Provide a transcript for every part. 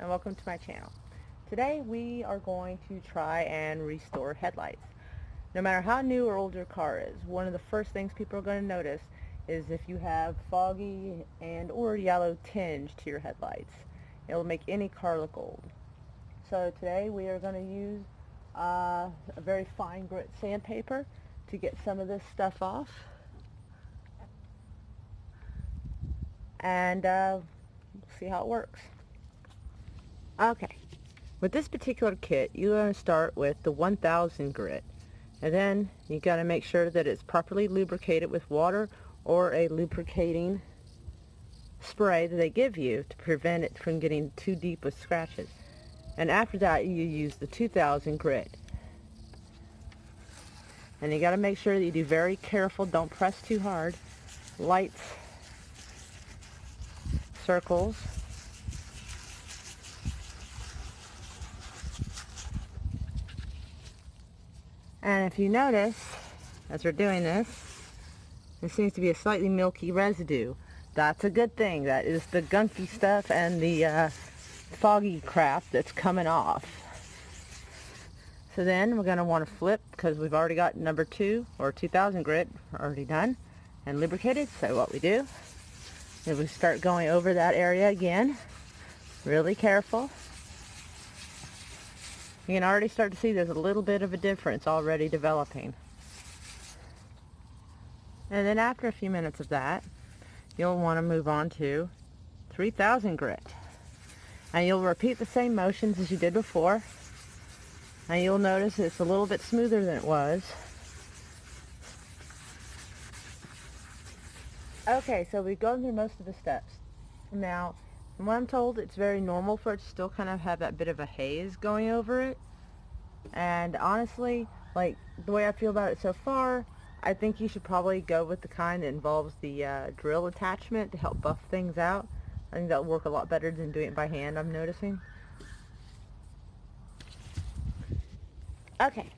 and welcome to my channel. Today we are going to try and restore headlights. No matter how new or old your car is, one of the first things people are going to notice is if you have foggy and or yellow tinge to your headlights. It'll make any car look old. So today we are going to use a very fine grit sandpaper to get some of this stuff off. And see how it works. Okay, with this particular kit, you're going to start with the 1000 grit, and then you got to make sure that it's properly lubricated with water or a lubricating spray that they give you to prevent it from getting too deep with scratches. And after that, you use the 2000 grit. And you got to make sure that you do very careful, don't press too hard. Light circles. And if you notice, as we're doing this, there seems to be a slightly milky residue. That's a good thing. That is the gunky stuff and the foggy crap that's coming off. So then we're going to want to flip, because we've already got number 2 or 2000 grit already done and lubricated. So what we do is we start going over that area again, really careful. You can already start to see there's a little bit of a difference already developing. And then after a few minutes of that, you'll want to move on to 3000 grit. And you'll repeat the same motions as you did before. And you'll notice it's a little bit smoother than it was. Okay, so we've gone through most of the steps. Now, from what I'm told, it's very normal for it to still kind of have that bit of a haze going over it. And honestly, like, the way I feel about it so far, I think you should probably go with the kind that involves the drill attachment to help buff things out. I think that'll work a lot better than doing it by hand, I'm noticing. Okay,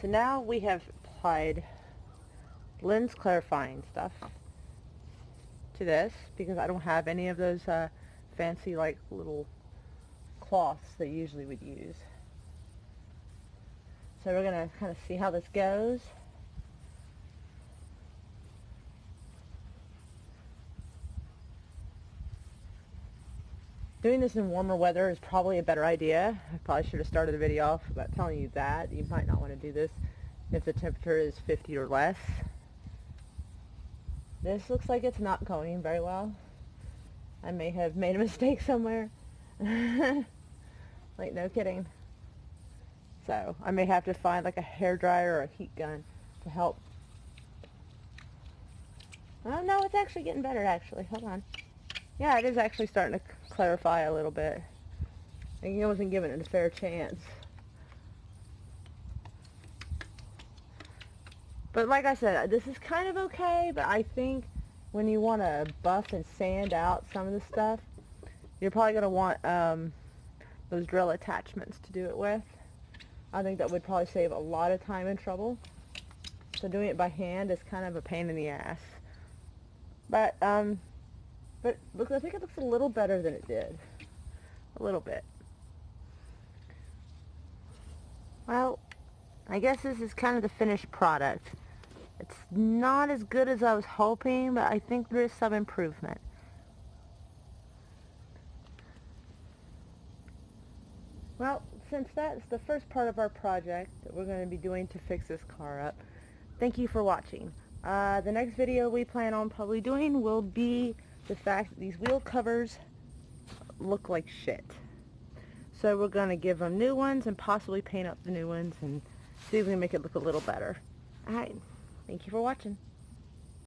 so now we have applied lens clarifying stuff to this, because I don't have any of those fancy like little cloths that you usually would use. So we're going to kind of see how this goes. Doing this in warmer weather is probably a better idea. I probably should have started the video off about telling you that. You might not want to do this if the temperature is 50 or less. This looks like it's not going very well. I may have made a mistake somewhere. Like, no kidding. So I may have to find like a hairdryer or a heat gun to help. Oh no, it's actually getting better actually. Hold on. Yeah, it is actually starting to clarify a little bit. I think I wasn't giving it a fair chance. But like I said, this is kind of okay, but I think when you want to buff and sand out some of the stuff, you're probably going to want those drill attachments to do it with. I think that would probably save a lot of time and trouble. So doing it by hand is kind of a pain in the ass. But look, I think it looks a little better than it did. A little bit. Well, I guess this is kind of the finished product. It's not as good as I was hoping, but I think there is some improvement. Well, since that's the first part of our project that we're going to be doing to fix this car up, thank you for watching. The next video we plan on probably doing will be the fact that these wheel covers look like shit. So we're going to give them new ones and possibly paint up the new ones and see if we can make it look a little better. Alright, thank you for watching.